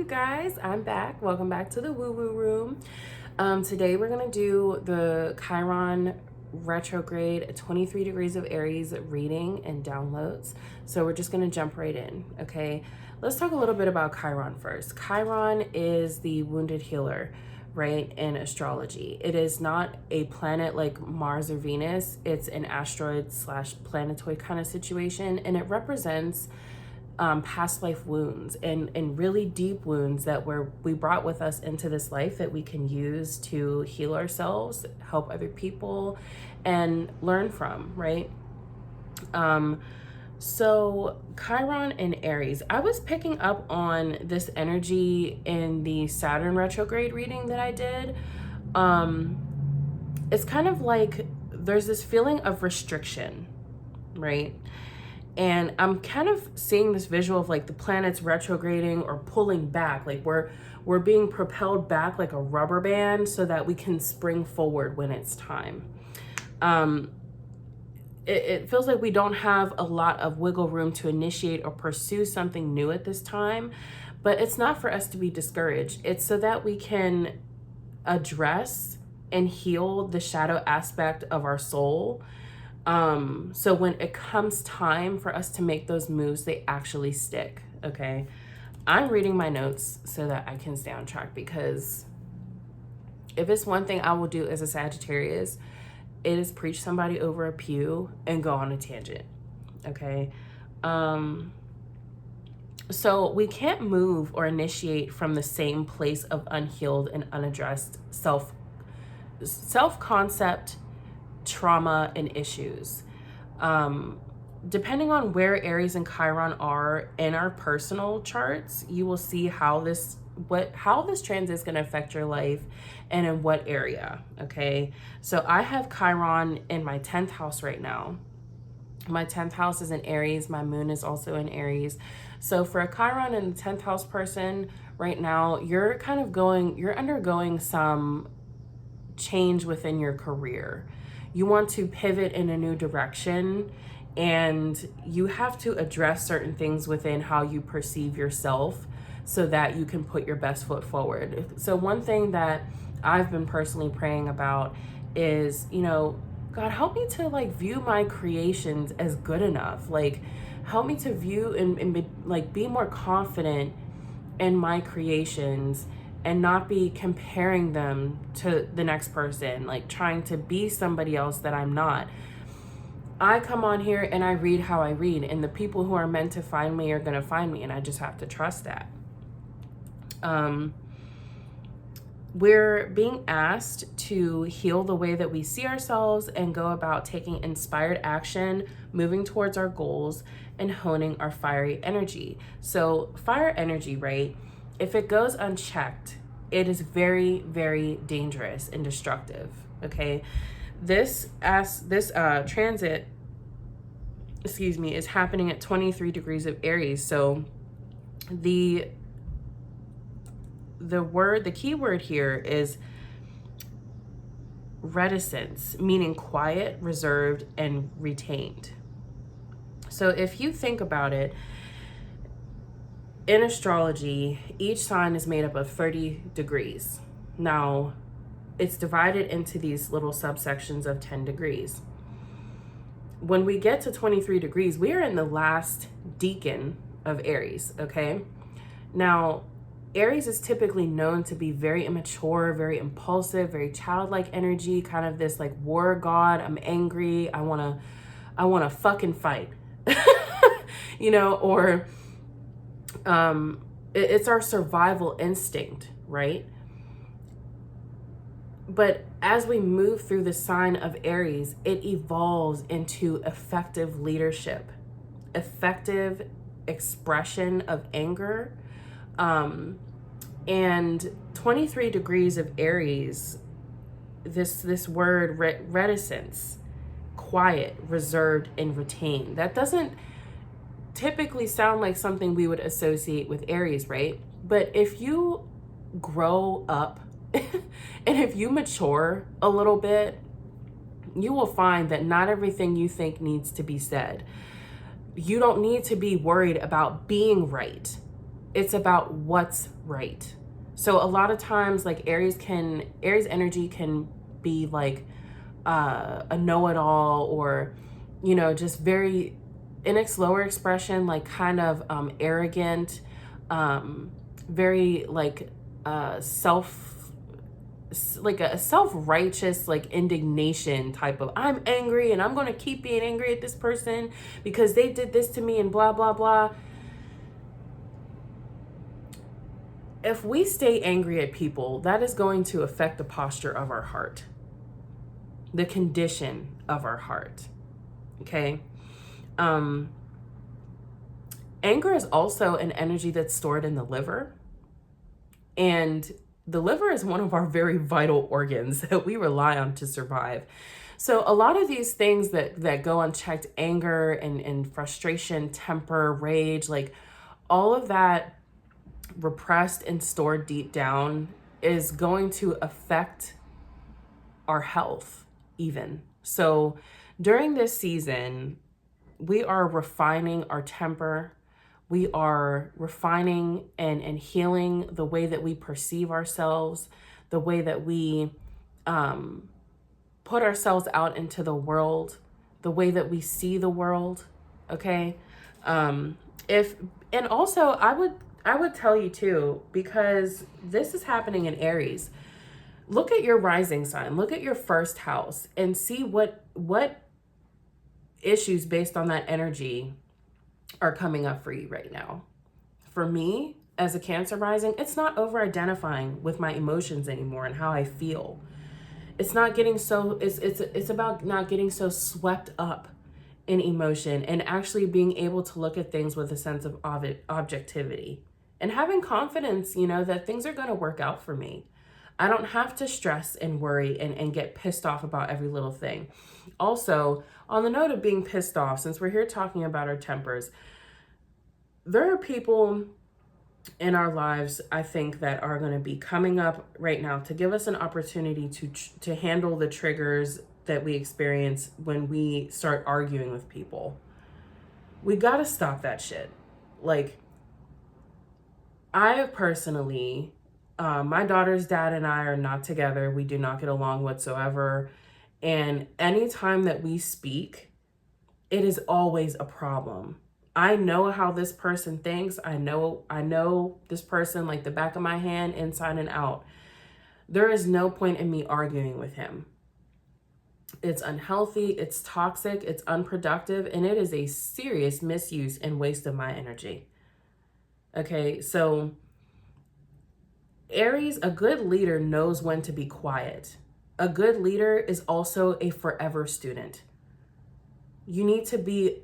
guys, I'm back. Welcome back to the Woo Woo Room. Today we're gonna do the Chiron retrograde 23 degrees of Aries reading and downloads. So we're just gonna jump right in, okay? Let's talk a little bit about Chiron first. Chiron is the wounded healer, right, in astrology. It is not a planet like Mars or Venus. It's an asteroid slash planetoid kind of situation, and it represents past life wounds and really deep wounds that we brought with us into this life that we can use to heal ourselves, help other people, and learn from, right? So Chiron and Aries, I was picking up on this energy in the Saturn retrograde reading that I did. It's kind of like there's this feeling of restriction, right? And I'm kind of seeing this visual of like the planets retrograding or pulling back, like we're being propelled back like a rubber band so that we can spring forward when it's time. It feels like we don't have a lot of wiggle room to initiate or pursue something new at this time, but it's not for us to be discouraged. It's so that we can address and heal the shadow aspect of our soul. So when it comes time for us to make those moves, they actually stick, okay? I'm reading my notes so that I can stay on track, because if it's one thing I will do as a Sagittarius, it is preach somebody over a pew and go on a tangent, okay? So we can't move or initiate from the same place of unhealed and unaddressed self-concept, trauma, and issues. Depending on where Aries and Chiron are in our personal charts, you will see how this transit is going to affect your life and in what area. Okay, so I have Chiron in my 10th house right now. My 10th house is in Aries. My moon is also in Aries. So for a Chiron in the 10th house person right now, you're undergoing some change within your career. You want to pivot in a new direction, and you have to address certain things within how you perceive yourself so that you can put your best foot forward. So one thing that I've been personally praying about is, God, help me to view my creations as good enough. Help me to view and be more confident in my creations and not be comparing them to the next person, trying to be somebody else that I'm not. I come on here and I read how I read, and the people who are meant to find me are gonna find me, and I just have to trust that. We're being asked to heal the way that we see ourselves and go about taking inspired action, moving towards our goals, and honing our fiery energy. So fire energy, right? If it goes unchecked, it is very, very dangerous and destructive, okay? This transit, is happening at 23 degrees of Aries. So the key word here is reticence, meaning quiet, reserved, and retained. So if you think about it, in astrology, each sign is made up of 30 degrees. Now, it's divided into these little subsections of 10 degrees. When we get to 23 degrees, we are in the last decan of Aries, okay? Now, Aries is typically known to be very immature, very impulsive, very childlike energy, kind of this war god. I'm angry. I wanna fucking fight, or it's our survival instinct, right? But as we move through the sign of Aries, it evolves into effective leadership, effective expression of anger. And 23 degrees of Aries, this word reticence, quiet, reserved, and retained. That doesn't typically sound like something we would associate with Aries, right? But if you grow up and if you mature a little bit, you will find that not everything you think needs to be said. You don't need to be worried about being right. it's about what's right. So a lot of times, like Aries energy can be like a know-it-all, or just very, in its lower expression, like kind of arrogant, very like self, like a self-righteous, like indignation type of, I'm angry and I'm going to keep being angry at this person because they did this to me and blah blah blah. If we stay angry at people, that is going to affect the posture of our heart, the condition of our heart. Okay. Anger is also an energy that's stored in the liver. And the liver is one of our very vital organs that we rely on to survive. So a lot of these things that go unchecked, anger and frustration, temper, rage, like all of that repressed and stored deep down is going to affect our health even. So during this season, we are refining our temper. We are refining and healing the way that we perceive ourselves, the way that we put ourselves out into the world, the way that we see the world. Okay. And also I would tell you too, because this is happening in Aries. Look at your rising sign, look at your first house and see what issues based on that energy are coming up for you right now. For me, as a Cancer rising, it's not over identifying with my emotions anymore and how I feel. It's not getting so, it's about not getting so swept up in emotion and actually being able to look at things with a sense of objectivity and having confidence, that things are going to work out for me. I don't have to stress and worry and get pissed off about every little thing. Also, on the note of being pissed off, since we're here talking about our tempers, there are people in our lives, I think, that are going to be coming up right now to give us an opportunity to handle the triggers that we experience when we start arguing with people. We got to stop that shit. Like, I personally, my daughter's dad and I are not together. We do not get along whatsoever. And anytime that we speak, it is always a problem. I know how this person thinks. I know this person like the back of my hand, inside and out. There is no point in me arguing with him. It's unhealthy, it's toxic, it's unproductive, and it is a serious misuse and waste of my energy. Okay, so Aries, a good leader knows when to be quiet. A good leader is also a forever student. You need to be,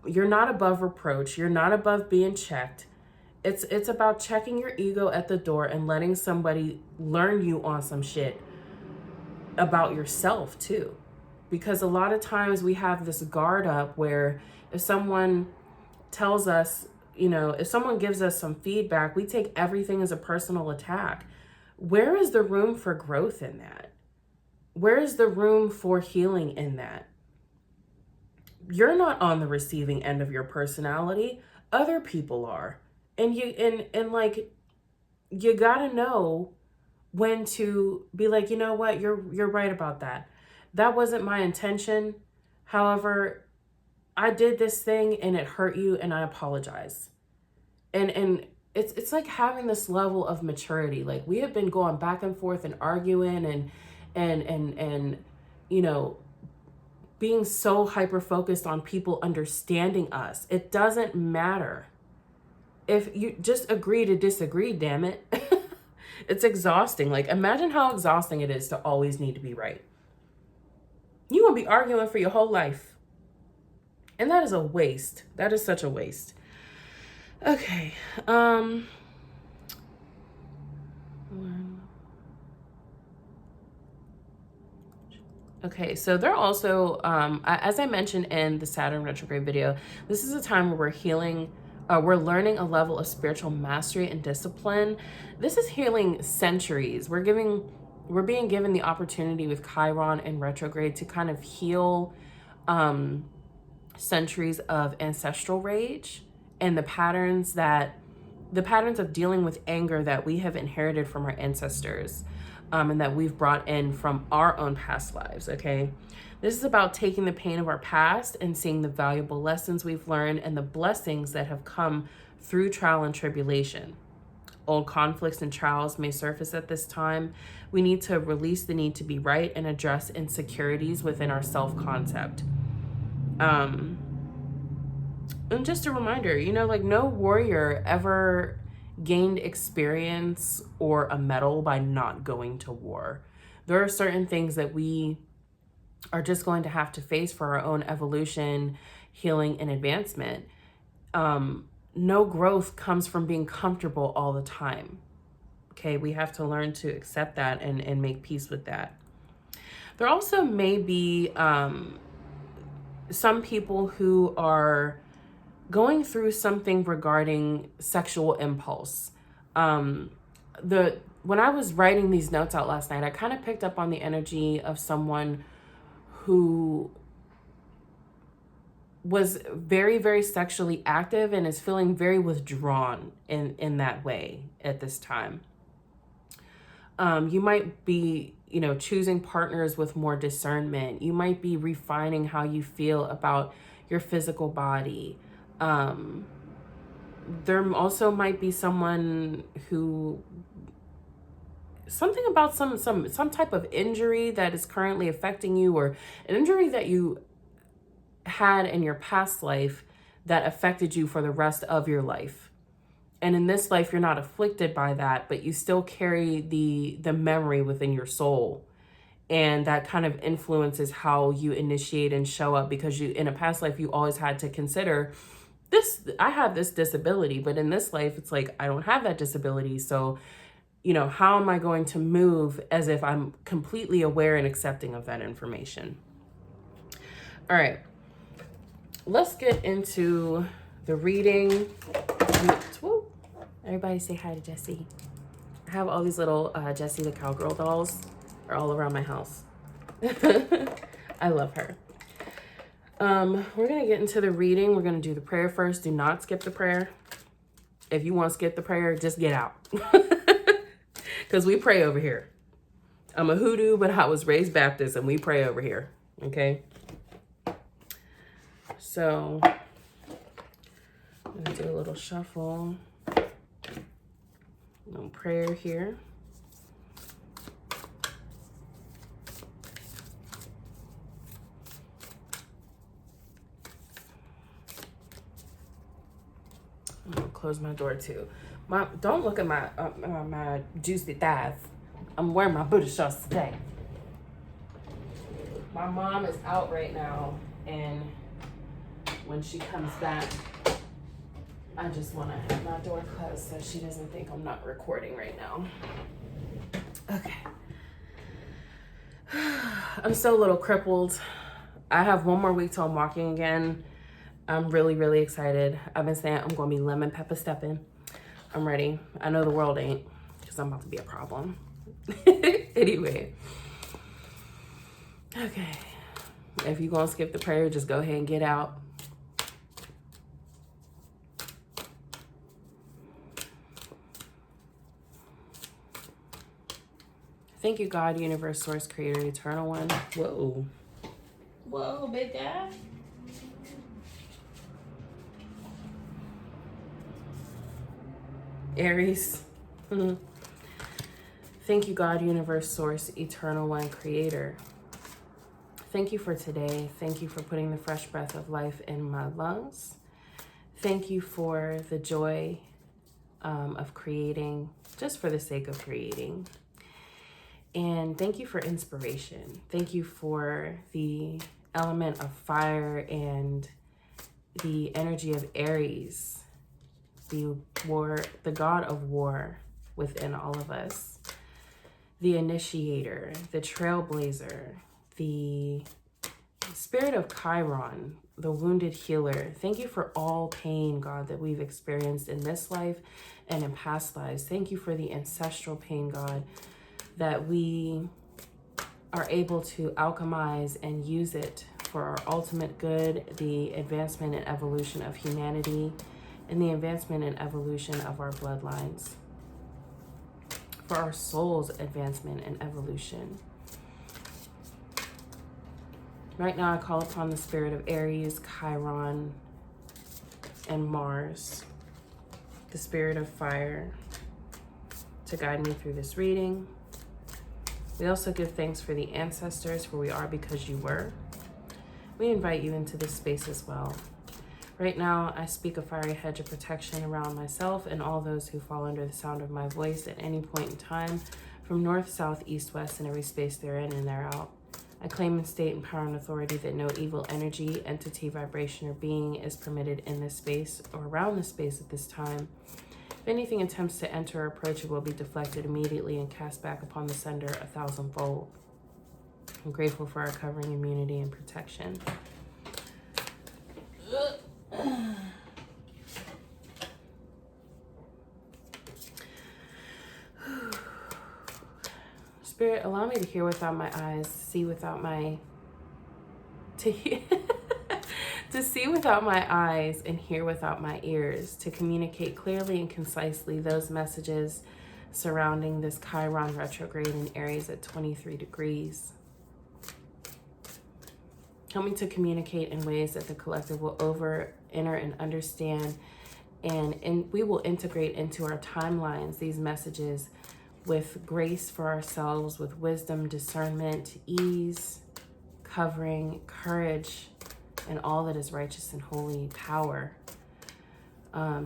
you're not above reproach. You're not above being checked. It's about checking your ego at the door and letting somebody learn you on some shit about yourself too. Because a lot of times we have this guard up where if someone tells us, if someone gives us some feedback, we take everything as a personal attack. Where is the room for growth in that? Where is the room for healing in that? You're not on the receiving end of your personality. Other people are. And you gotta know when to be like, you know what, you're right about that. That wasn't my intention. However, I did this thing and it hurt you and I apologize. And it's like having this level of maturity. Like, we have been going back and forth and arguing and being so hyper focused on people understanding us. It doesn't matter. If you just agree to disagree, damn it. It's exhausting. Like, imagine how exhausting it is to always need to be right. You're going to be arguing for your whole life. And that is a waste. That is such a waste. Okay. Okay, so they're also, as I mentioned in the Saturn retrograde video, this is a time where we're healing, we're learning a level of spiritual mastery and discipline. This is healing centuries. We're being given the opportunity with Chiron and retrograde to kind of heal centuries of ancestral rage and the patterns that the patterns of dealing with anger that we have inherited from our ancestors, and that we've brought in from our own past lives, okay? This is about taking the pain of our past and seeing the valuable lessons we've learned and the blessings that have come through trial and tribulation. Old conflicts and trials may surface at this time. We need to release the need to be right and address insecurities within our self-concept. And just a reminder, you know, like no warrior ever gained experience or a medal by not going to war. There are certain things that we are just going to have to face for our own evolution, healing, and advancement. No growth comes from being comfortable all the time. Okay, we have to learn to accept that and make peace with that. There also may be some people who are going through something regarding sexual impulse. When I was writing these notes out last night, I kind of picked up on the energy of someone who was very, very sexually active and is feeling very withdrawn in that way at this time. You might be, you know, choosing partners with more discernment. You might be refining how you feel about your physical body. There also might be someone who, something about some type of injury that is currently affecting you, or an injury that you had in your past life that affected you for the rest of your life. And in this life, you're not afflicted by that, but you still carry the memory within your soul. And that kind of influences how you initiate and show up, because you, in a past life, you always had to consider this, I have this disability, but in this life, it's like, I don't have that disability. So, you know, how am I going to move as if I'm completely aware and accepting of that information? All right. Let's get into the reading. Woo. Everybody say hi to Jessie. I have all these little Jessie the Cowgirl dolls are all around my house. I love her. We're going to get into the reading. We're going to do the prayer first. Do not skip the prayer. If you want to skip the prayer, just get out. Because we pray over here. I'm a hoodoo, but I was raised Baptist and we pray over here. Okay? So, I'm going to do a little shuffle. No prayer here. I'm going to close my door too. Don't look at my juicy thighs. I'm wearing my booty shorts today. My mom is out right now, and when she comes back, I just want to have my door closed so she doesn't think I'm not recording right now. Okay. I'm still a little crippled. I have one more week till I'm walking again. I'm really, really excited. I've been saying I'm going to be lemon pepper stepping. I'm ready. I know the world ain't, because I'm about to be a problem. Anyway. Okay. If you're going to skip the prayer, just go ahead and get out. Thank you, God, Universe, Source, Creator, Eternal One. Whoa. Whoa, big guy. Aries. Thank you, God, Universe, Source, Eternal One, Creator. Thank you for today. Thank you for putting the fresh breath of life in my lungs. Thank you for the joy of creating, just for the sake of creating. And thank you for inspiration. Thank you for the element of fire and the energy of Aries, the god of war within all of us, the initiator, the trailblazer, the spirit of Chiron, the wounded healer. Thank you for all pain, God, that we've experienced in this life and in past lives. Thank you for the ancestral pain, God, that we are able to alchemize and use it for our ultimate good, the advancement and evolution of humanity and the advancement and evolution of our bloodlines, for our soul's advancement and evolution. Right now, I call upon the spirit of Aries, Chiron, and Mars, the spirit of fire, to guide me through this reading. We also give thanks for the ancestors, for we are because you were. We invite you into this space as well. Right now, I speak a fiery hedge of protection around myself and all those who fall under the sound of my voice at any point in time, from north, south, east, west, and every space they're in and they're out. I claim and state in power and authority that no evil energy, entity, vibration, or being is permitted in this space or around this space at this time. If anything attempts to enter or approach, it will be deflected immediately and cast back upon the sender 1,000-fold. I'm grateful for our covering, immunity, and protection. Spirit, allow me to hear without my eyes, see without my... to see without my eyes and hear without my ears, to communicate clearly and concisely those messages surrounding this Chiron retrograde in Aries at 23 degrees. Help me to communicate in ways that the collective will enter and understand, and we will integrate into our timelines these messages with grace for ourselves, with wisdom, discernment, ease, covering, courage, and all that is righteous and holy power.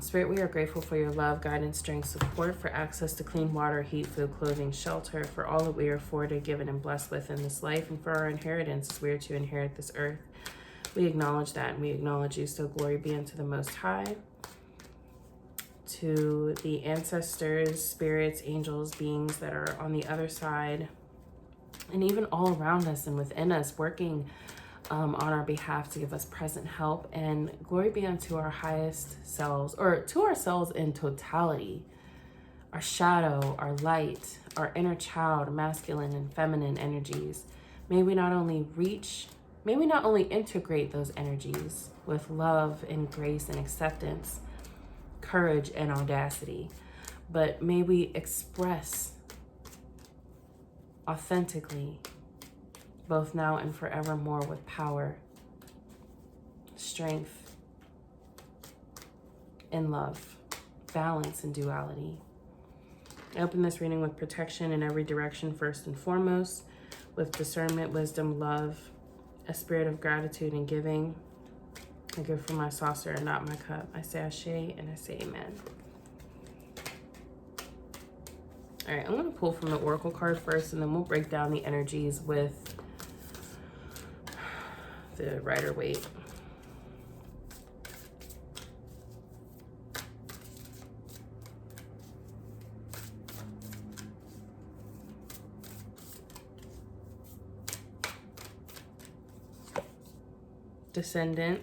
Spirit, we are grateful for your love, guidance, strength, support, for access to clean water, heat, food, clothing, shelter, for all that we are afforded, given, and blessed with in this life, and for our inheritance as we are to inherit this earth. We acknowledge that, and we acknowledge you, so glory be unto the Most High, to the ancestors, spirits, angels, beings that are on the other side, and even all around us and within us, working on our behalf to give us present help. And glory be unto our highest selves, or to ourselves in totality, our shadow, our light, our inner child, masculine and feminine energies. May we not only integrate those energies with love and grace and acceptance, courage and audacity, but may we express authentically, both now and forevermore, with power, strength, and love, balance and duality. I open this reading with protection in every direction, first and foremost, with discernment, wisdom, love, a spirit of gratitude and giving. I give from my saucer and not my cup. I say Ashe and I say Amen. All right, I'm going to pull from the Oracle card first, and then we'll break down the energies with the Rider-Waite. Descendant,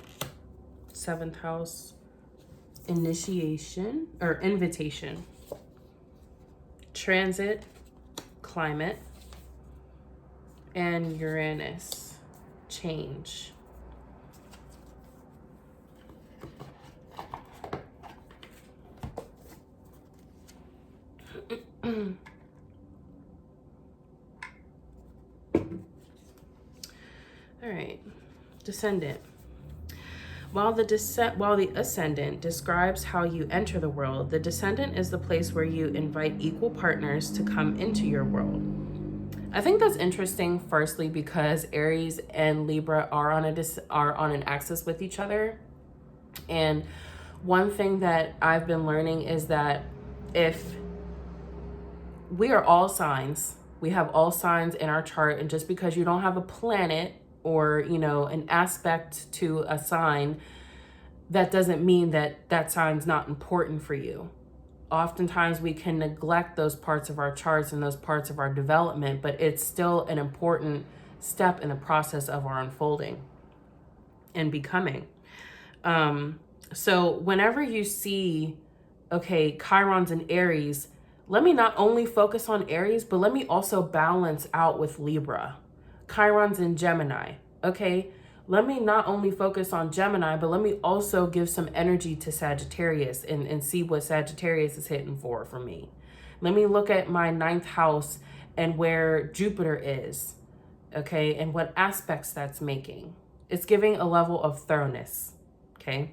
7th house, initiation or invitation, transit, climate, and Uranus, change. All right, descendant. While the ascendant describes how you enter the world, the descendant is the place where you invite equal partners to come into your world. I think that's interesting, firstly, because Aries and Libra are on an axis with each other. And one thing that I've been learning is that if we are all signs, we have all signs in our chart, and just because you don't have a planet or, an aspect to a sign, that doesn't mean that that sign's not important for you. Oftentimes we can neglect those parts of our charts and those parts of our development, but it's still an important step in the process of our unfolding and becoming. So whenever you see, okay, Chiron's in Aries, let me not only focus on Aries, but let me also balance out with Libra. Chiron's in Gemini. Okay, let me not only focus on Gemini, but let me also give some energy to Sagittarius and see what Sagittarius is hitting for me. Let me look at my 9th house and where Jupiter is, okay, and what aspects that's making. It's giving a level of thoroughness, okay?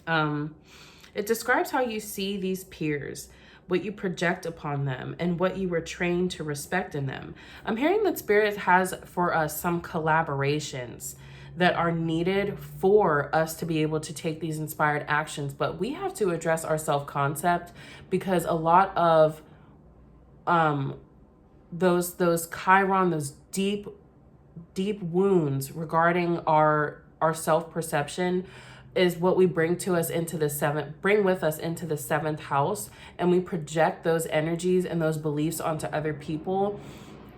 It describes how you see these peers, what you project upon them, and what you were trained to respect in them. I'm hearing that Spirit has for us some collaborations that are needed for us to be able to take these inspired actions, but we have to address our self-concept, because a lot of those Chiron, those deep wounds regarding our self-perception is what we bring with us into the 7th house, and we project those energies and those beliefs onto other people,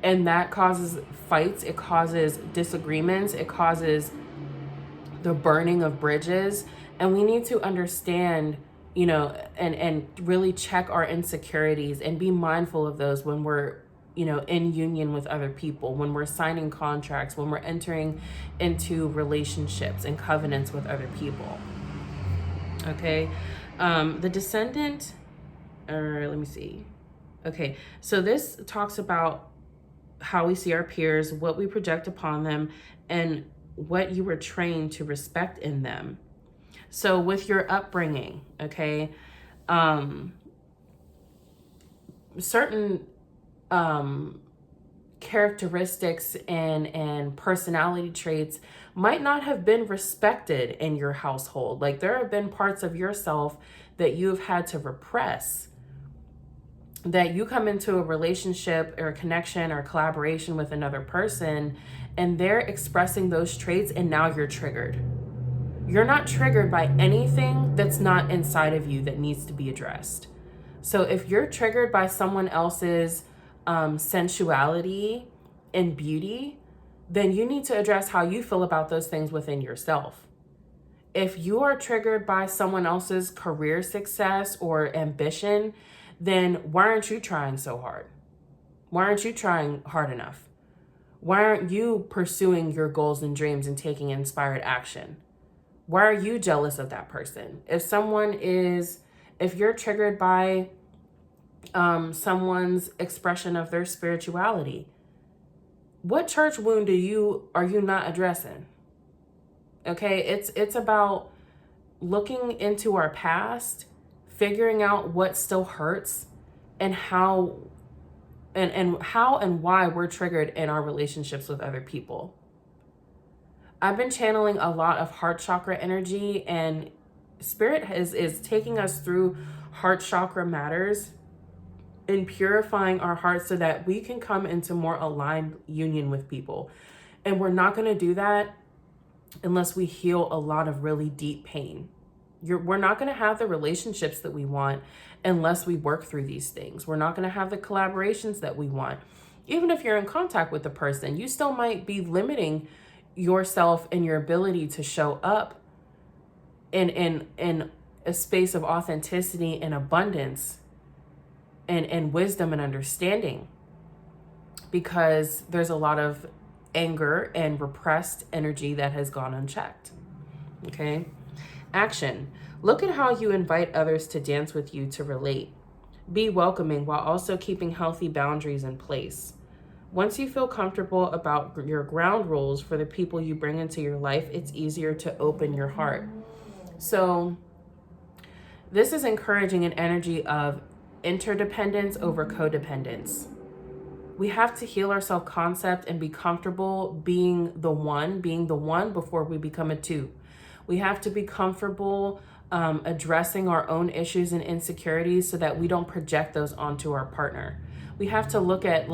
and that causes fights, it causes disagreements, it causes the burning of bridges. And we need to understand, you know, and really check our insecurities and be mindful of those when we're, you know, in union with other people, when we're signing contracts, when we're entering into relationships and covenants with other people. Okay. The descendant, let me see. Okay. So this talks about how we see our peers, what we project upon them, and what you were trained to respect in them. So with your upbringing, okay, certain characteristics and personality traits might not have been respected in your household. Like, there have been parts of yourself that you've had to repress, that you come into a relationship or a connection or collaboration with another person, and they're expressing those traits, and now you're triggered. You're not triggered by anything that's not inside of you that needs to be addressed. So if you're triggered by someone else's sensuality and beauty, then you need to address how you feel about those things within yourself. If you are triggered by someone else's career success or ambition, then why aren't you trying so hard? Why aren't you trying hard enough? Why aren't you pursuing your goals and dreams and taking inspired action? Why are you jealous of that person? If you're triggered by someone's expression of their spirituality, what church wound are you not addressing? Okay, it's about looking into our past, figuring out what still hurts, and how and why we're triggered in our relationships with other people. I've been channeling a lot of heart chakra energy, and Spirit is taking us through heart chakra matters and purifying our hearts so that we can come into more aligned union with people. And we're not going to do that unless we heal a lot of really deep pain. We're not going to have the relationships that we want unless we work through these things. We're not going to have the collaborations that we want. Even if you're in contact with the person, you still might be limiting yourself and your ability to show up in a space of authenticity and abundance and wisdom and understanding, because there's a lot of anger and repressed energy that has gone unchecked. Okay. Action. Look at how you invite others to dance with you to relate. Be welcoming while also keeping healthy boundaries in place. Once you feel comfortable about your ground rules for the people you bring into your life, it's easier to open your heart. So this is encouraging an energy of interdependence over codependence. We have to heal our self-concept and be comfortable being the one before we become a two. We have to be comfortable addressing our own issues and insecurities so that we don't project those onto our partner. We have to look at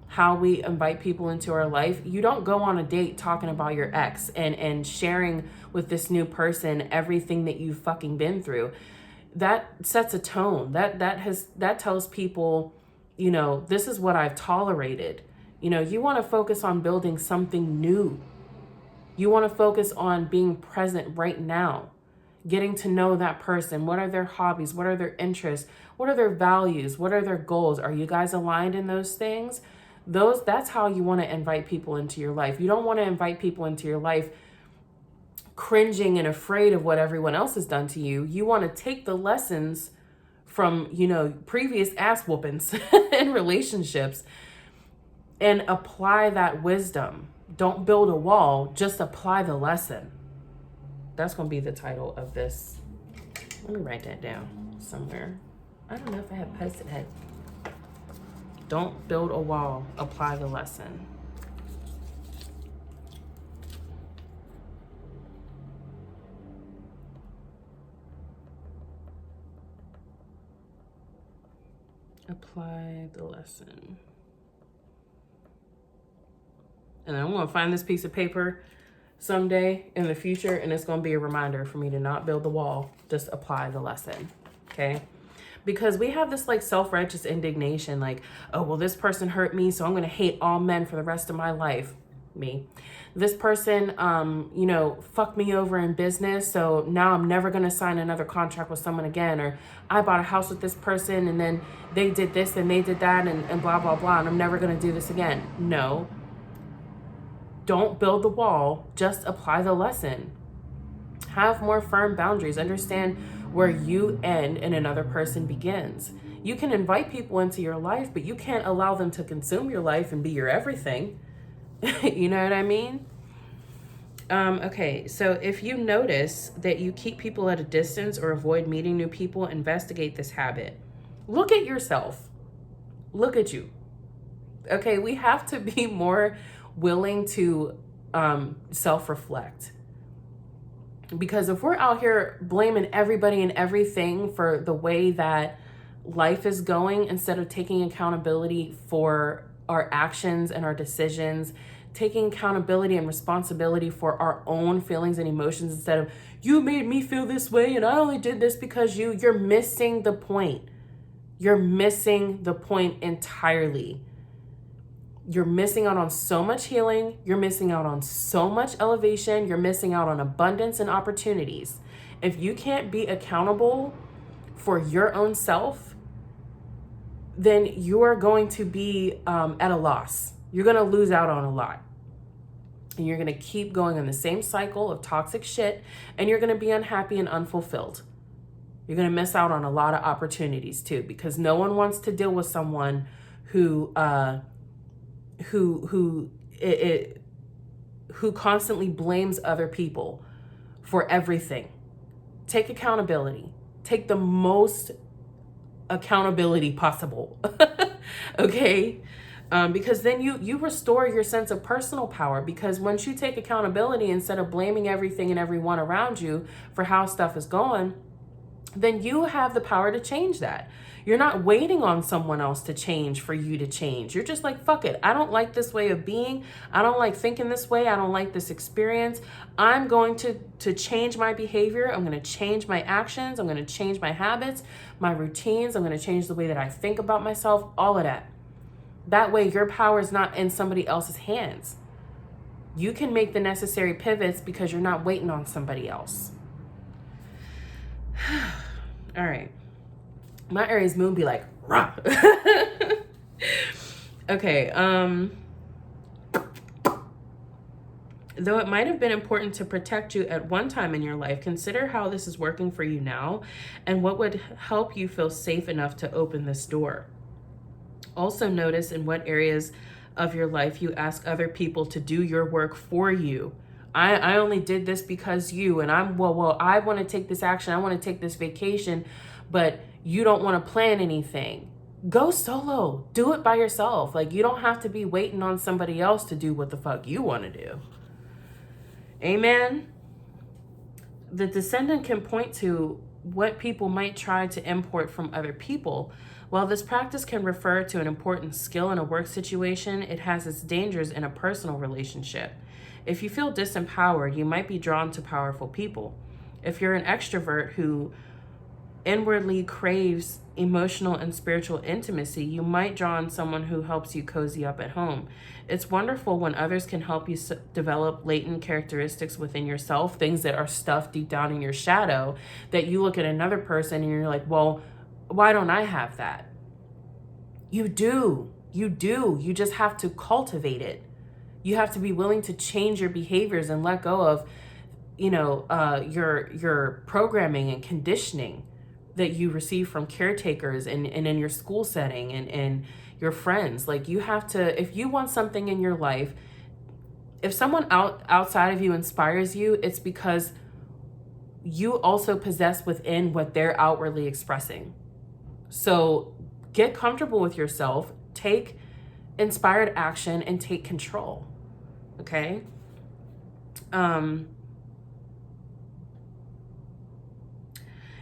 how we invite people into our life. You don't go on a date talking about your ex and sharing with this new person everything that you've fucking been through. That sets a tone. That tells people, this is what I've tolerated. You want to focus on building something new. You want to focus on being present right now, getting to know that person. What are their hobbies? What are their interests? What are their values? What are their goals? Are you guys aligned in those things? That's how you want to invite people into your life. You don't want to invite people into your life cringing and afraid of what everyone else has done to you. You want to take the lessons from, previous ass whoopings in relationships and apply that wisdom. Don't build a wall, just apply the lesson. That's going to be the title of this. Let me write that down somewhere. I don't know if I have Post-it head. Don't build a wall, apply the lesson. Apply the lesson. And I'm going to find this piece of paper someday in the future, and it's going to be a reminder for me to not build the wall, just apply the lesson. Okay? Because we have this like self-righteous indignation, like, oh, well, this person hurt me, so I'm going to hate all men for the rest of my life. Me. This person, fucked me over in business, so now I'm never going to sign another contract with someone again. Or I bought a house with this person, and then they did this and they did that, and blah, blah, blah, and I'm never going to do this again. No. Don't build the wall, just apply the lesson. Have more firm boundaries. Understand where you end and another person begins. You can invite people into your life, but you can't allow them to consume your life and be your everything. You know what I mean? Okay, so if you notice that you keep people at a distance or avoid meeting new people, investigate this habit. Look at yourself. Look at you. Okay, we have to be more willing to self-reflect. Because if we're out here blaming everybody and everything for the way that life is going, instead of taking accountability for our actions and our decisions, taking accountability and responsibility for our own feelings and emotions, instead of, you made me feel this way and I only did this because you're missing the point. You're missing the point entirely. You're missing out on so much healing. You're missing out on so much elevation. You're missing out on abundance and opportunities. If you can't be accountable for your own self, then you are going to be at a loss. You're going to lose out on a lot. And you're going to keep going in the same cycle of toxic shit, and you're going to be unhappy and unfulfilled. You're going to miss out on a lot of opportunities too, because no one wants to deal with someone who constantly blames other people for everything. Take accountability. Take the most accountability possible. Okay? Because then you restore your sense of personal power, because once you take accountability, instead of blaming everything and everyone around you for how stuff is going, then you have the power to change that. You're not waiting on someone else to change for you to change. You're just like, fuck it. I don't like this way of being. I don't like thinking this way. I don't like this experience. I'm going to change my behavior. I'm going to change my actions. I'm going to change my habits, my routines. I'm going to change the way that I think about myself, all of that. That way your power is not in somebody else's hands. You can make the necessary pivots because you're not waiting on somebody else. All right. My Aries moon be like, rah. Okay. Though it might have been important to protect you at one time in your life, consider how this is working for you now and what would help you feel safe enough to open this door. Also notice in what areas of your life you ask other people to do your work for you. I only did this because you, and I want to take this action. I want to take this vacation, but you don't want to plan anything. Go solo. Do it by yourself. Like, you don't have to be waiting on somebody else to do what the fuck you want to do. Amen. The descendant can point to what people might try to import from other people. While this practice can refer to an important skill in a work situation, it has its dangers in a personal relationship. If you feel disempowered, you might be drawn to powerful people. If you're an extrovert who inwardly craves emotional and spiritual intimacy, you might draw on someone who helps you cozy up at home. It's wonderful when others can help you develop latent characteristics within yourself, things that are stuffed deep down in your shadow, that you look at another person and you're like, well, why don't I have that? You do. You do. You just have to cultivate it. You have to be willing to change your behaviors and let go of, your programming and conditioning that you receive from caretakers and in your school setting and your friends. Like, you have to, if you want something in your life, if someone outside of you inspires you, it's because you also possess within what they're outwardly expressing. So get comfortable with yourself, take inspired action, and take control. Okay?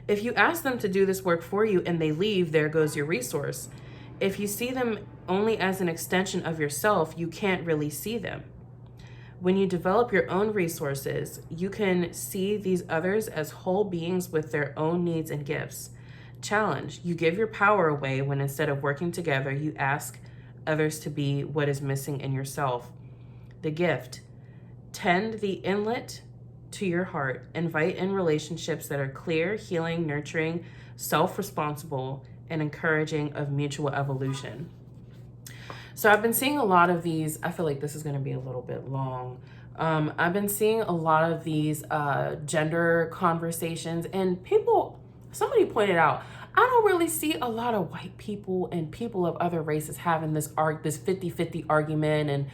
If you ask them to do this work for you and they leave, there goes your resource. If you see them only as an extension of yourself, you can't really see them. When you develop your own resources, you can see these others as whole beings with their own needs and gifts. Challenge: you give your power away when instead of working together, you ask others to be what is missing in yourself. The gift: tend the inlet to your heart. Invite in relationships that are clear, healing, nurturing, self-responsible, and encouraging of mutual evolution. So I've been seeing a lot of these. I feel like this is going to be a little bit long. I've been seeing a lot of these gender conversations, and somebody pointed out, I don't really see a lot of white people and people of other races having this 50-50 argument. And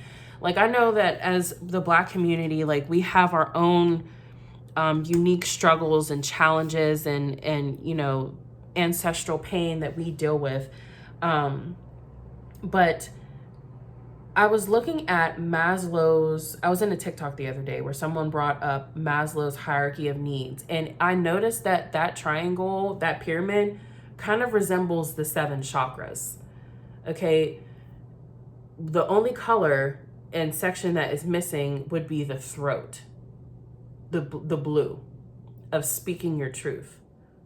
like, I know that as the Black community, like, we have our own unique struggles and challenges and ancestral pain that we deal with. But I was looking at I was in a TikTok the other day where someone brought up Maslow's hierarchy of needs. And I noticed that triangle, that pyramid, kind of resembles the 7 chakras. Okay. The only color and section that is missing would be the throat, the blue of speaking your truth.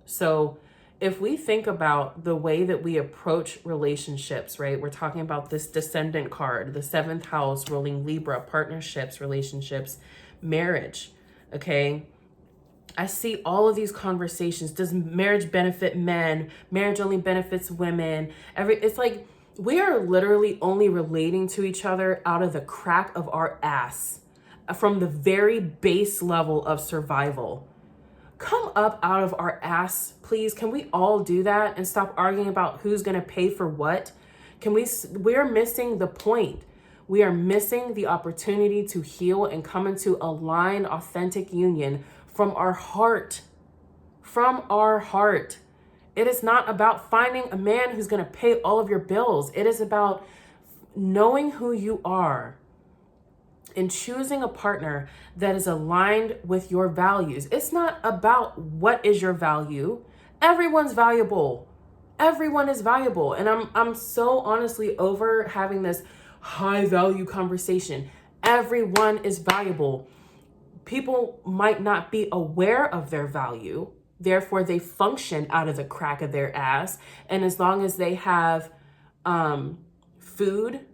So if we think about the way that we approach relationships, right? We're talking about this descendant card, the 7th house, ruling Libra, partnerships, relationships, marriage. Okay. I see all of these conversations. Does marriage benefit men? Marriage only benefits women. It's like we are literally only relating to each other out of the crack of our ass, from the very base level of survival. Come up out of our ass, please. Can we all do that and stop arguing about who's going to pay for what? We're missing the point. We are missing the opportunity to heal and come into aligned, authentic union from our heart. From our heart. It is not about finding a man who's going to pay all of your bills. It is about knowing who you are and choosing a partner that is aligned with your values. It's not about what is your value. Everyone's valuable. Everyone is valuable. And I'm so honestly over having this high value conversation. Everyone is valuable. People might not be aware of their value. Therefore, they function out of the crack of their ass. And as long as they have food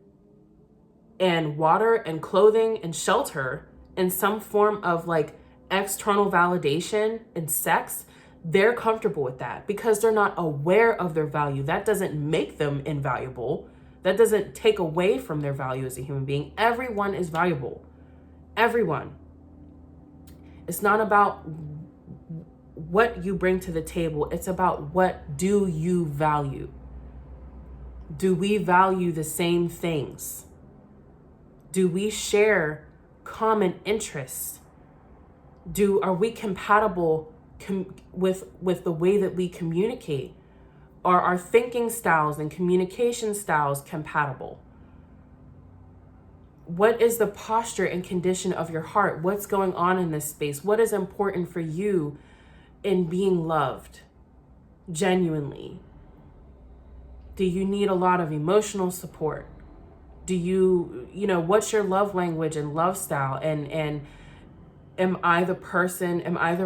and water and clothing and shelter and some form of like external validation and sex, they're comfortable with that because they're not aware of their value. That doesn't make them invaluable. That doesn't take away from their value as a human being. Everyone is valuable. Everyone. It's not about what you bring to the table. It's about what do you value? Do we value the same things? Do we share common interests? Are we compatible with the way that we communicate? Are our thinking styles and communication styles compatible? What is the posture and condition of your heart? What's going on in this space? What is important for you in being loved genuinely? Do you need a lot of emotional support? Do what's your love language and love style? And am I the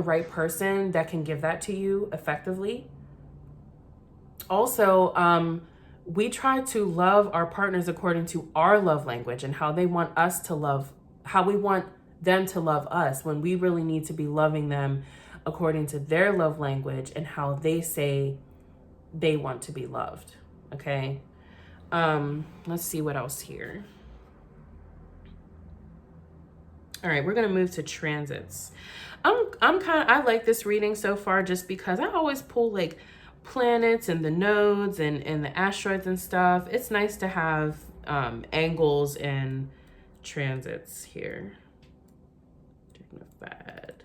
right person that can give that to you effectively? Also, we try to love our partners according to our love language and how they want us to love, how we want them to love us, when we really need to be loving them according to their love language and how they say they want to be loved. Okay. Let's see what else here. All right, we're gonna move to transits. I like this reading so far just because I always pull like planets and the nodes and the asteroids and stuff. It's nice to have angles and transits here. Dignified.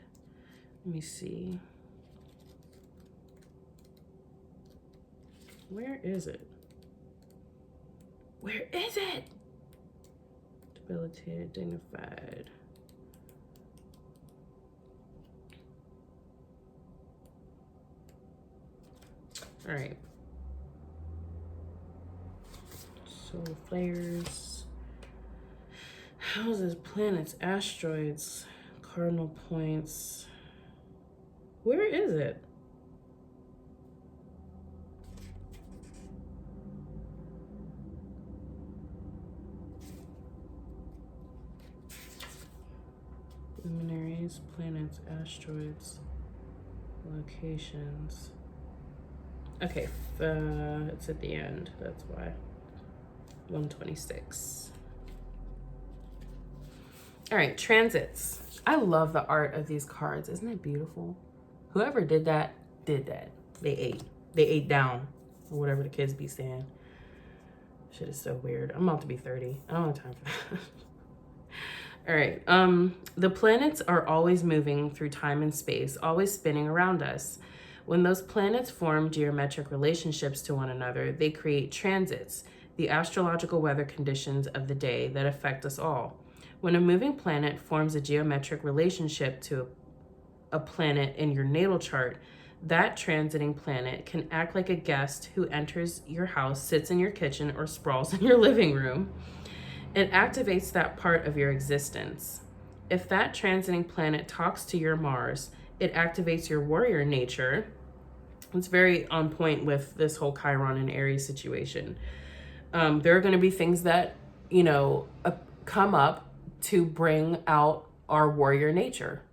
Let me see. Where is it? Where is it? Debilitated, dignified. All right. Solar flares. Houses, planets, asteroids, cardinal points. Where is it? Luminaries, planets, asteroids, locations. Okay, it's at the end, that's why. 126. All right, transits. I love the art of these cards. Isn't it beautiful? Whoever did that, did that. They ate. They ate down, or whatever the kids be saying. Shit is so weird. I'm about to be 30. I don't have time for that. All right, the planets are always moving through time and space, always spinning around us. When those planets form geometric relationships to one another, they create transits, the astrological weather conditions of the day that affect us all. When a moving planet forms a geometric relationship to a planet in your natal chart, that transiting planet can act like a guest who enters your house, sits in your kitchen, or sprawls in your living room. It activates that part of your existence. If that transiting planet talks to your Mars, it activates your warrior nature. It's very on point with this whole Chiron and Aries situation. There are going to be things that, come up to bring out our warrior nature.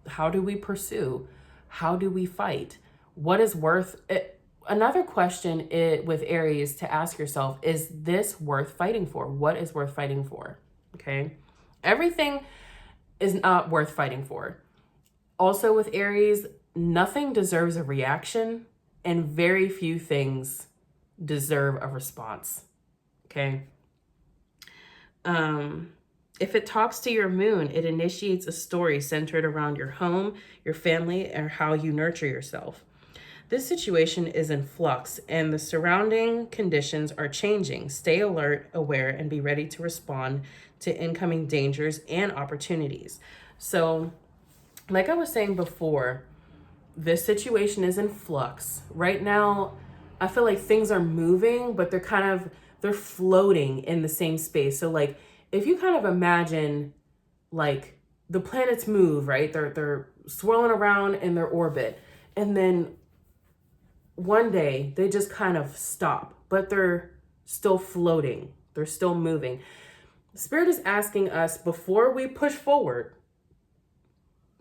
How do we pursue? How do we fight? What is worth it? Another question with Aries to ask yourself, is this worth fighting for? What is worth fighting for? Okay. Everything is not worth fighting for. Also with Aries, nothing deserves a reaction and very few things deserve a response. Okay. If it talks to your moon, it initiates a story centered around your home, your family, and how you nurture yourself. This situation is in flux and the surrounding conditions are changing. Stay alert, aware, and be ready to respond to incoming dangers and opportunities. So, like I was saying before, this situation is in flux. Right now, I feel like things are moving, but they're floating in the same space. So like, if you kind of imagine like the planets move, right? They're swirling around in their orbit. And then one day they just kind of stop, but they're still floating. They're still moving. Spirit is asking us, before we push forward,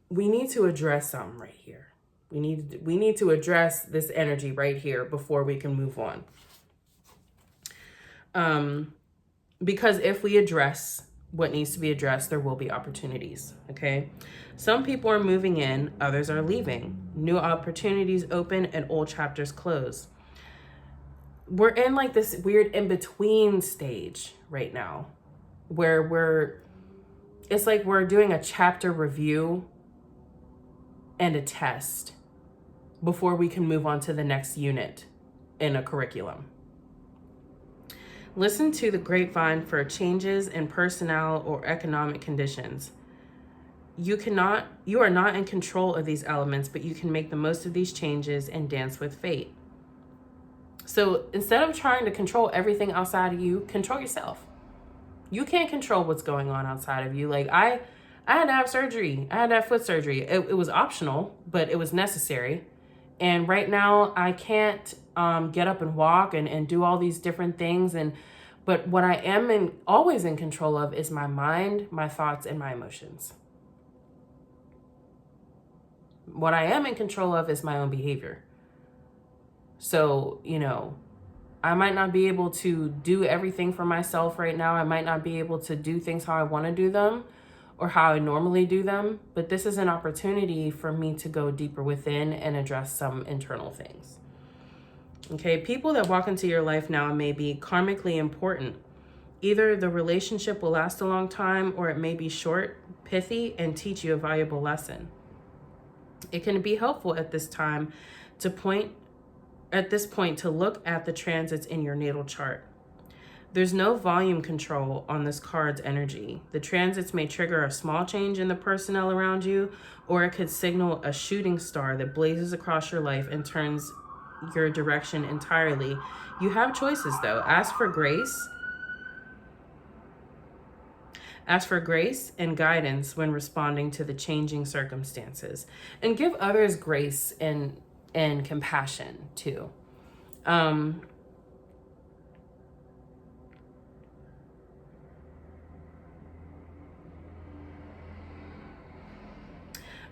we need to address something right here. We need to address this energy right here before we can move on. Because if we address what needs to be addressed, there will be opportunities, okay? Some people are moving in, others are leaving. New opportunities open and old chapters close. We're in like this weird in-between stage right now where it's like we're doing a chapter review and a test before we can move on to the next unit in a curriculum. Listen to the grapevine for changes in personnel or economic conditions. You are not in control of these elements, but you can make the most of these changes and dance with fate. So instead of trying to control everything outside of you, control yourself. You can't control what's going on outside of you. Like I had to have surgery. I had to have foot surgery. It was optional, but it was necessary. And right now I can't get up and walk and do all these different things. But what I am always in control of is my mind, my thoughts, and my emotions. What I am in control of is my own behavior. So, I might not be able to do everything for myself right now. I might not be able to do things how I want to do them or how I normally do them, but this is an opportunity for me to go deeper within and address some internal things. Okay, people that walk into your life now may be karmically important. Either the relationship will last a long time, or it may be short, pithy, and teach you a valuable lesson. It can be helpful at this time to look at the transits in your natal chart. There's no volume control on this card's energy. The transits may trigger a small change in the personnel around you, or it could signal a shooting star that blazes across your life and turns your direction entirely. You have choices though. Ask for grace and guidance when responding to the changing circumstances, and give others grace and compassion too.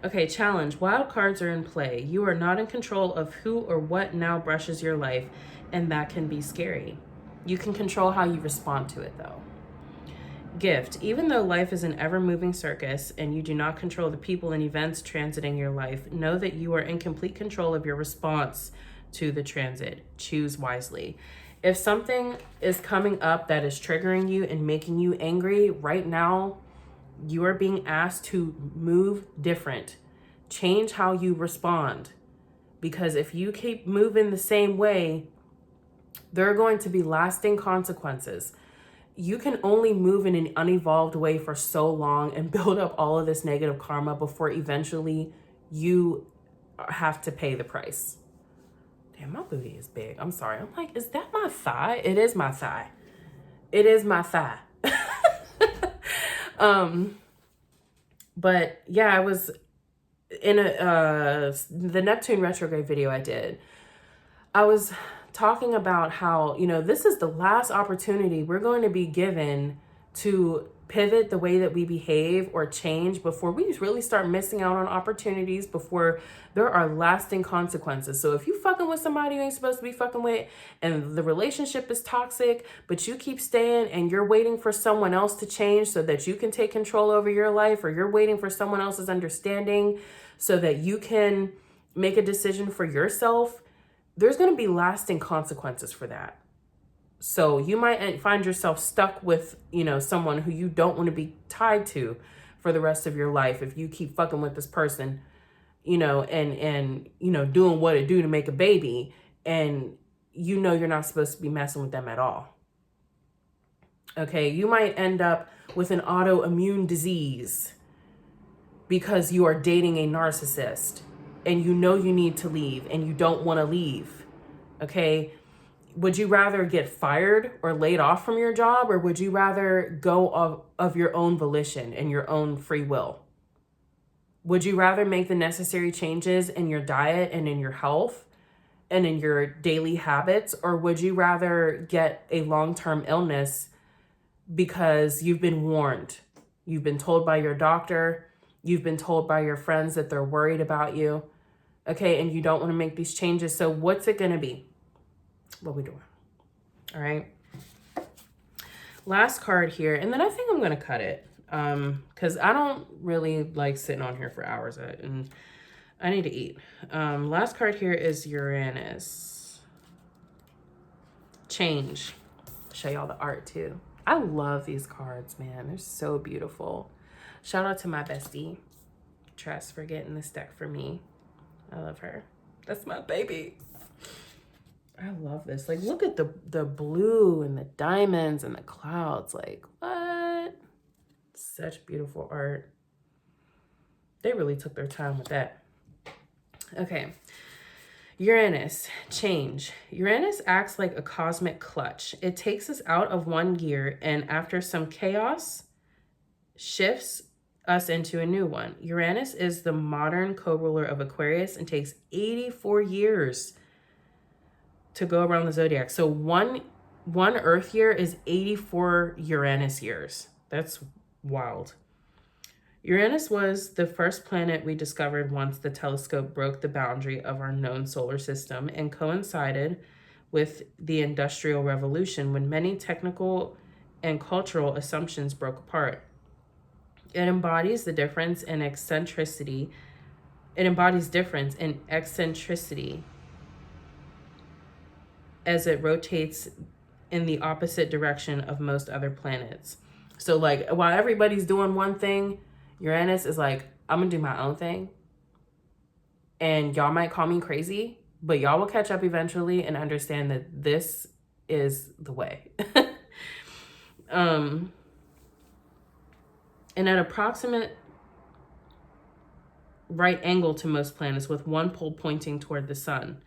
Okay, challenge. Wild cards are in play. You are not in control of who or what now brushes your life, and that can be scary. You can control how you respond to it, though. Gift. Even though life is an ever-moving circus and you do not control the people and events transiting your life, know that you are in complete control of your response to the transit. Choose wisely. If something is coming up that is triggering you and making you angry right now, you are being asked to move different. Change how you respond. Because if you keep moving the same way, there are going to be lasting consequences. You can only move in an unevolved way for so long and build up all of this negative karma before eventually you have to pay the price. Damn, my booty is big. I'm sorry. I'm like, is that my thigh? It is my thigh. It is my thigh. But yeah, I was in the Neptune retrograde video I did. I was talking about how, this is the last opportunity we're going to be given to pivot the way that we behave or change before we really start missing out on opportunities, before there are lasting consequences. So if you fucking with somebody you ain't supposed to be fucking with, and the relationship is toxic, but you keep staying and you're waiting for someone else to change so that you can take control over your life, or you're waiting for someone else's understanding so that you can make a decision for yourself, there's going to be lasting consequences for that. So you might find yourself stuck with, someone who you don't want to be tied to for the rest of your life if you keep fucking with this person, and doing what it do to make a baby, and you're not supposed to be messing with them at all. Okay, you might end up with an autoimmune disease because you are dating a narcissist and you need to leave and you don't want to leave. Okay, would you rather get fired or laid off from your job, or would you rather go of your own volition and your own free will? Would you rather make the necessary changes in your diet and in your health and in your daily habits, or would you rather get a long-term illness because you've been warned? You've been told by your doctor, you've been told by your friends that they're worried about you, okay, and you don't want to make these changes. So what's it going to be? What we doing? All right. Last card here, and then I think I'm going to cut it because I don't really like sitting on here for hours, and I need to eat. Last card here is Uranus. Change. Show y'all the art too. I love these cards, man. They're so beautiful. Shout out to my bestie, Tress, for getting this deck for me. I love her. That's my baby. I love this. Like, look at the blue and the diamonds and the clouds. Like, what? Such beautiful art. They really took their time with that. Okay. Uranus, change. Uranus acts like a cosmic clutch. It takes us out of one gear, and after some chaos, shifts us into a new one. Uranus is the modern co-ruler of Aquarius and takes 84 years to go around the zodiac. So one Earth year is 84 Uranus years. That's wild. Uranus was the first planet we discovered once the telescope broke the boundary of our known solar system and coincided with the Industrial Revolution, when many technical and cultural assumptions broke apart. It embodies the difference in eccentricity. It embodies difference in eccentricity as it rotates in the opposite direction of most other planets. So like while everybody's doing one thing, Uranus is like, I'm gonna do my own thing. And y'all might call me crazy, but y'all will catch up eventually and understand that this is the way. And at approximate right angle to most planets, with one pole pointing toward the sun.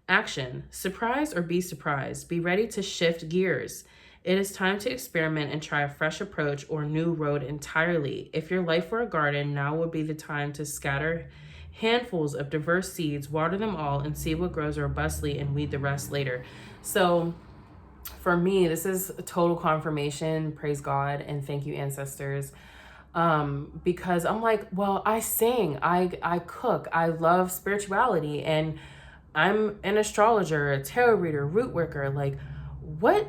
Action. Surprise or be surprised. Be ready to shift gears. It is time to experiment and try a fresh approach or new road entirely. If your life were a garden, now would be the time to scatter handfuls of diverse seeds, water them all, and see what grows robustly and weed the rest later. So for me, this is a total confirmation. Praise God and thank you, ancestors. Because I'm like, well, I sing, I cook, I love spirituality, and I'm an astrologer, a tarot reader, root worker. Like, what?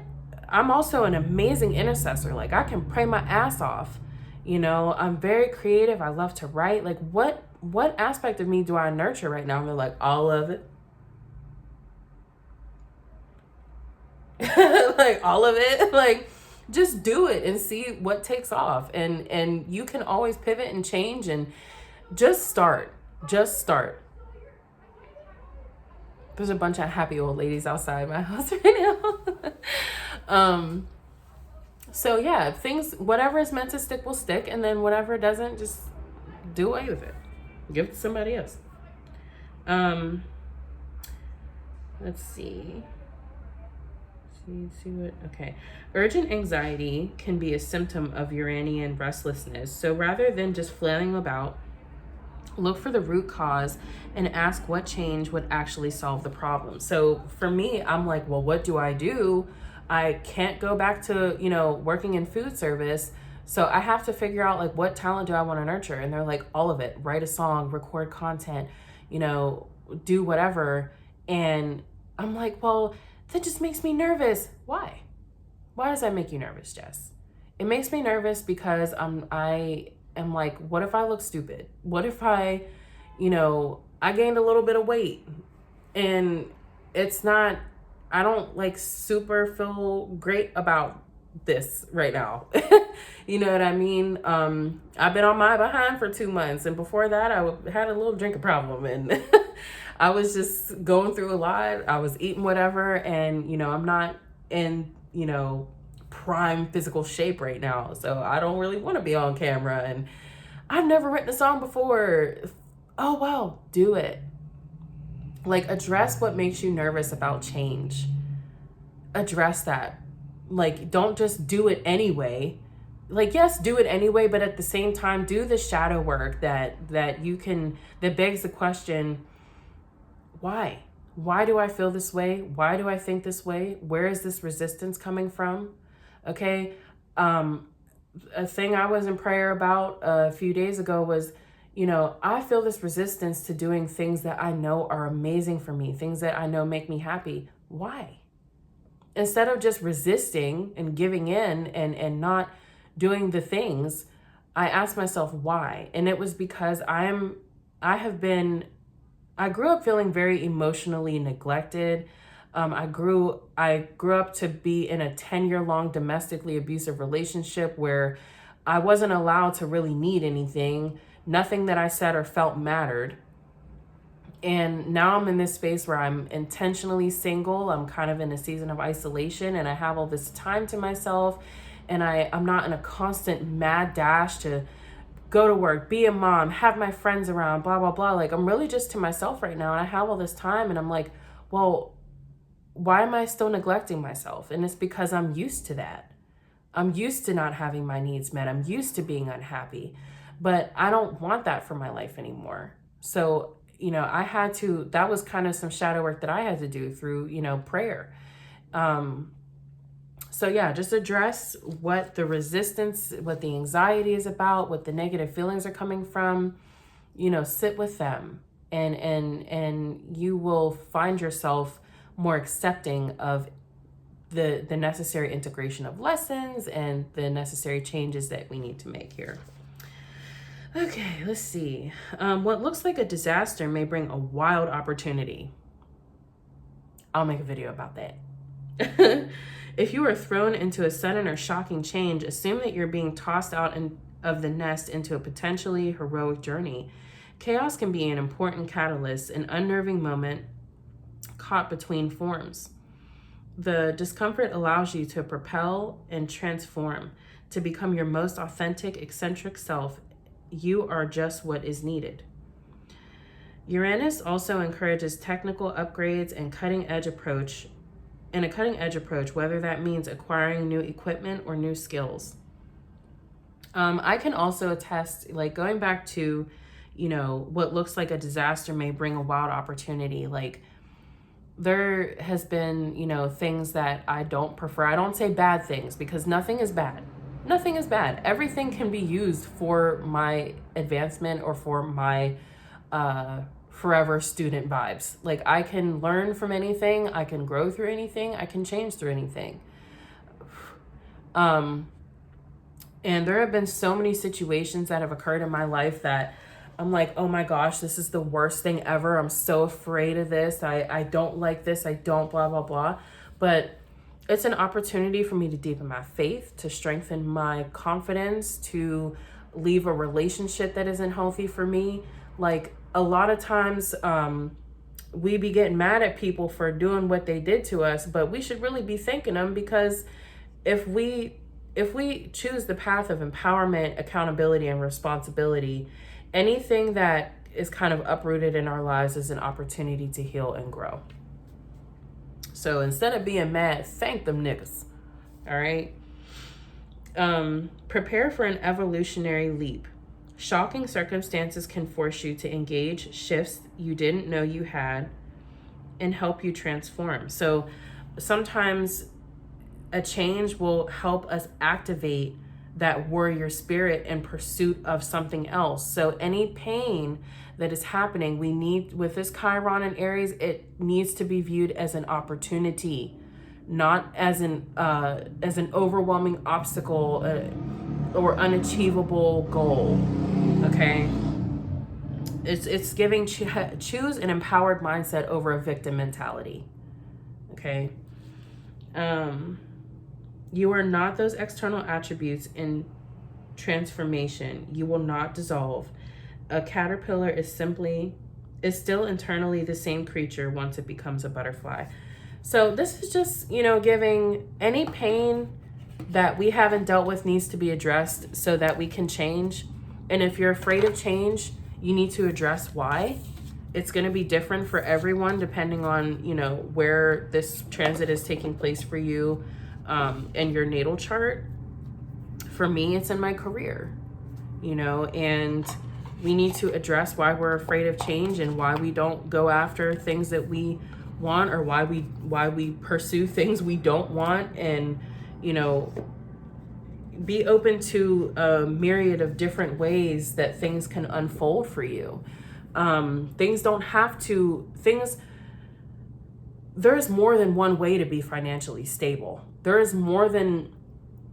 I'm also an amazing intercessor. Like, I can pray my ass off. You know, I'm very creative. I love to write. Like, what aspect of me do I nurture right now? And they're like, all of it. Like, all of it. Like, just do it and see what takes off. And you can always pivot and change, and just start. Just start. There's a bunch of happy old ladies outside my house right now. So yeah, whatever is meant to stick will stick, and then whatever doesn't, just do away with it. Give it to somebody else. Let's see. Okay. Urgent anxiety can be a symptom of Uranian restlessness. So rather than just flailing about, look for the root cause and ask what change would actually solve the problem. So for me, I'm like, well, what do? I can't go back to, working in food service. So I have to figure out like, what talent do I want to nurture? And they're like, all of it. Write a song, record content, do whatever. And I'm like, well, that just makes me nervous. Why? Why does that make you nervous, Jess? It makes me nervous because I am like, what if I look stupid? What if I gained a little bit of weight and I don't like super feel great about this right now. You know what I mean? I've been on my behind for 2 months, and before that I had a little drinking problem, and I was just going through a lot. I was eating whatever, and I'm not in prime physical shape right now, so I don't really want to be on camera, and I've never written a song before. Oh well, do it. Like, address what makes you nervous about change. Address that. Like, don't just do it anyway. Like, yes, do it anyway, but at the same time, do the shadow work that begs the question, why? Why do I feel this way? Why do I think this way? Where is this resistance coming from? Okay. A thing I was in prayer about a few days ago was, I feel this resistance to doing things that I know are amazing for me, things that I know make me happy. Why? Instead of just resisting and giving in and not doing the things, I asked myself why. And it was because I grew up feeling very emotionally neglected. I grew up to be in a 10-year-long domestically abusive relationship where I wasn't allowed to really need anything. Nothing that I said or felt mattered. And now I'm in this space where I'm intentionally single. I'm kind of in a season of isolation, and I have all this time to myself, and I'm not in a constant mad dash to go to work, be a mom, have my friends around, blah, blah, blah. Like, I'm really just to myself right now, and I have all this time, and I'm like, well, why am I still neglecting myself? And it's because I'm used to that. I'm used to not having my needs met. I'm used to being unhappy, but I don't want that for my life anymore. So, that was kind of some shadow work that I had to do through, prayer. So yeah, just address what the resistance, what the anxiety is about, what the negative feelings are coming from, sit with them, and you will find yourself more accepting of the necessary integration of lessons and the necessary changes that we need to make here. Okay, let's see. What looks like a disaster may bring a wild opportunity. I'll make a video about that. If you are thrown into a sudden or shocking change, assume that you're being tossed out of the nest into a potentially heroic journey. Chaos can be an important catalyst, an unnerving moment caught between forms. The discomfort allows you to propel and transform, to become your most authentic, eccentric self. You are just what is needed. Uranus also encourages technical upgrades and a cutting edge approach, whether that means acquiring new equipment or new skills. I can also attest, like going back to, what looks like a disaster may bring a wild opportunity. Like there has been, things that I don't prefer. I don't say bad things because nothing is bad. Nothing is bad. Everything can be used for my advancement or for my forever student vibes. Like I can learn from anything. I can grow through anything. I can change through anything. And there have been so many situations that have occurred in my life that I'm like, oh my gosh, this is the worst thing ever. I'm so afraid of this. I don't like this. I don't blah, blah, blah. But it's an opportunity for me to deepen my faith, to strengthen my confidence, to leave a relationship that isn't healthy for me. Like a lot of times we be getting mad at people for doing what they did to us, but we should really be thanking them, because if we choose the path of empowerment, accountability, and responsibility, anything that is kind of uprooted in our lives is an opportunity to heal and grow. So instead of being mad, thank them niggas. All right. Prepare for an evolutionary leap. Shocking circumstances can force you to engage shifts you didn't know you had and help you transform. So sometimes a change will help us activate that warrior spirit in pursuit of something else. So any pain that is happening, we need, with this Chiron and Aries, it needs to be viewed as an opportunity, not as an overwhelming obstacle or unachievable goal. Okay, it's giving choose an empowered mindset over a victim mentality. Okay. You are not those external attributes in transformation. You will not dissolve. A caterpillar is still internally the same creature once it becomes a butterfly. So this is just, giving any pain that we haven't dealt with needs to be addressed so that we can change. And if you're afraid of change, you need to address why. It's going to be different for everyone depending on, where this transit is taking place for you. In your natal chart. For me, it's in my career, and we need to address why we're afraid of change and why we don't go after things that we want, or why we pursue things we don't want, and be open to a myriad of different ways that things can unfold for you. There's more than one way to be financially stable. There is more than,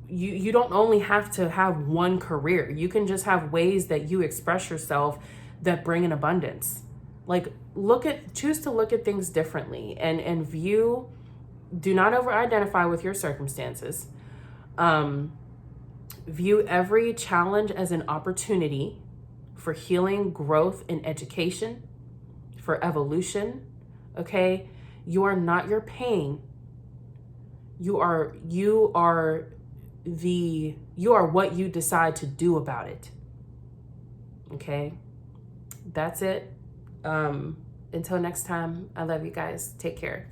you don't only have to have one career. You can just have ways that you express yourself that bring an abundance. Like choose to look at things differently and do not over-identify with your circumstances. View every challenge as an opportunity for healing, growth, and education, for evolution. Okay? You are not your pain. You are what you decide to do about it. Okay? That's it. Until next time, I love you guys. Take care.